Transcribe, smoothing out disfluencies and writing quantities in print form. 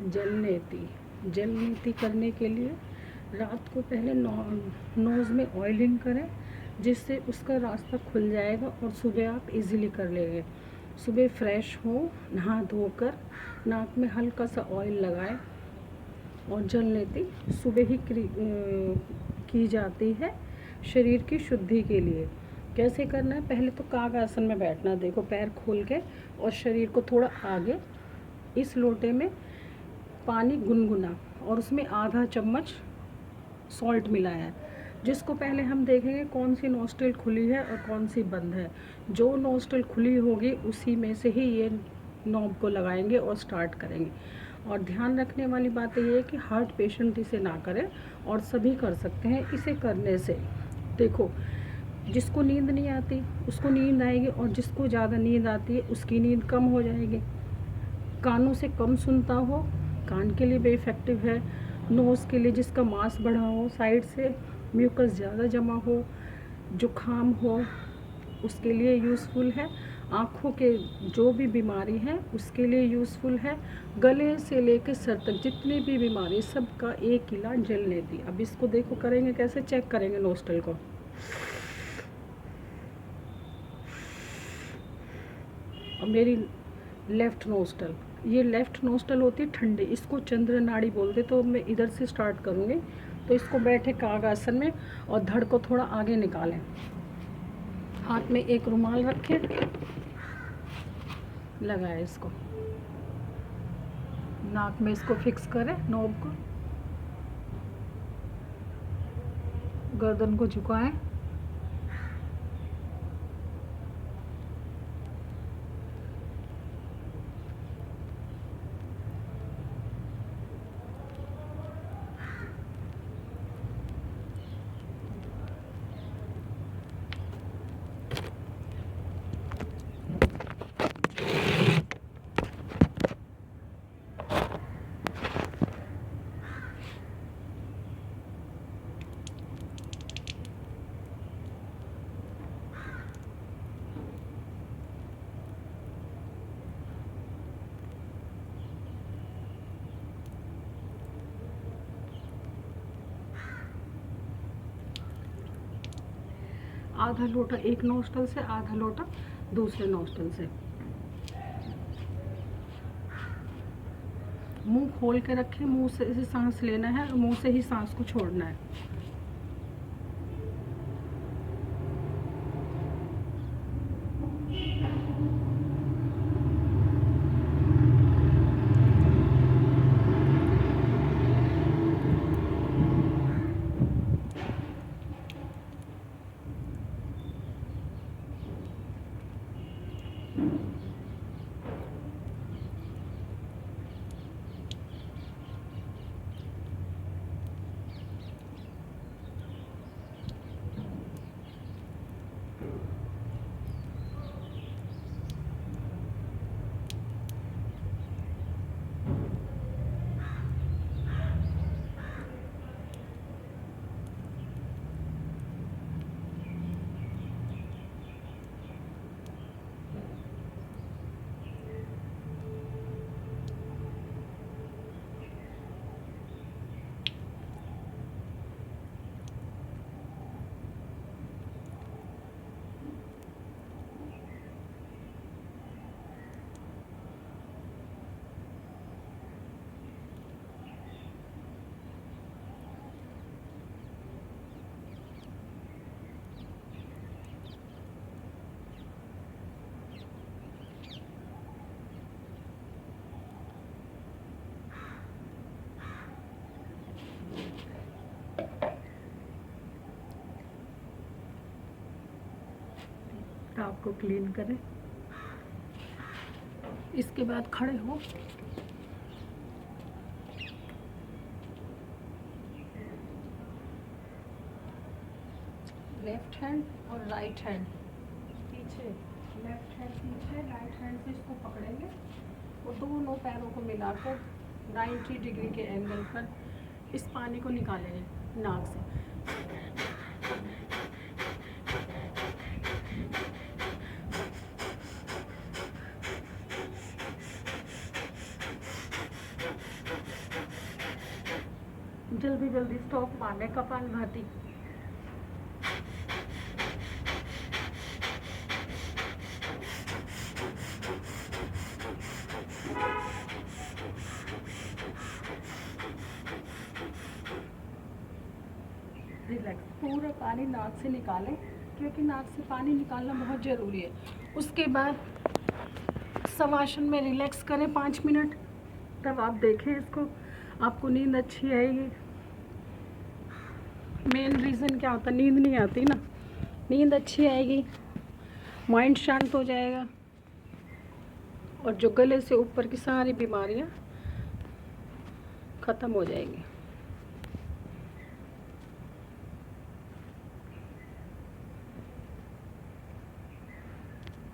जल नीति। जल नीति करने के लिए रात को पहले नोज़ में ऑयलिंग करें, जिससे उसका रास्ता खुल जाएगा और सुबह आप इजीली कर लेंगे। सुबह फ्रेश हो, नहा धोकर नाक में हल्का सा ऑयल लगाएं। और जल नीति सुबह ही की जाती है शरीर की शुद्धि के लिए। कैसे करना है? पहले तो काग आसन में बैठना, देखो पैर खोल के, और शरीर को थोड़ा आगे। इस लोटे में पानी गुनगुना और उसमें आधा चम्मच सॉल्ट मिलाया है, जिसको पहले हम देखेंगे कौन सी नोस्ट्रिल खुली है और कौन सी बंद है। जो नोस्ट्रिल खुली होगी उसी में से ही ये नॉब को लगाएंगे और स्टार्ट करेंगे। और ध्यान रखने वाली बात ये है कि हार्ट पेशेंट इसे ना करें, और सभी कर सकते हैं। इसे करने से देखो, जिसको नींद नहीं आती उसको नींद आएगी, और जिसको ज़्यादा नींद आती है उसकी नींद कम हो जाएगी। कानों से कम सुनता हो, कान के लिए भी इफ़ेक्टिव है। नोज़ के लिए जिसका मांस बढ़ा हो, साइड से म्यूकस ज़्यादा जमा हो, जुखाम हो, उसके लिए यूज़फुल है। आँखों के जो भी बीमारी है उसके लिए यूज़फुल है। गले से लेकर सर तक जितनी भी बीमारी, सबका एक इलाज जल नीति। अब इसको देखो करेंगे कैसे, चेक करेंगे नोस्ट्रल को। और मेरी लेफ़्ट नोस्ट्रल, ये लेफ़्ट नोस्ट्रल होती है ठंडी, इसको चंद्र नाड़ी बोलते। तो मैं इधर से स्टार्ट करूँगी। तो इसको बैठे काग आसन में और धड़ को थोड़ा आगे निकालें। हाथ में एक रुमाल रखें, लगाए इसको, नाक में इसको फिक्स करें, नोब को, गर्दन को झुकाएं। आधा लोटा एक नोस्ट्रल से, आधा लोटा दूसरे नोस्ट्रल से। मुंह खोल के रखें, मुंह से सांस लेना है और मुंह से ही सांस को छोड़ना है। टाप को क्लीन करें। इसके बाद खड़े हो, लेफ्ट हैंड और राइट हैंड पीछे, लेफ्ट हैंड पीछे, राइट हैंड से इसको पकड़ेंगे और दोनों पैरों को मिलाकर 90 डिग्री के एंगल पर इस पानी को निकालेंगे नाक से। जल्दी जल्दी स्टॉप मारने कपालभाति। रिलैक्स, पूरा पानी नाक से निकालें, क्योंकि नाक से पानी निकालना बहुत ज़रूरी है। उसके बाद शवासन में रिलैक्स करें 5 मिनट, तब आप देखें इसको, आपको नींद अच्छी आएगी। मेन रीज़न क्या होता है, नींद नहीं आती ना, नींद अच्छी आएगी, माइंड शांत हो जाएगा, और जो गले से ऊपर की सारी बीमारियां ख़त्म हो जाएंगी।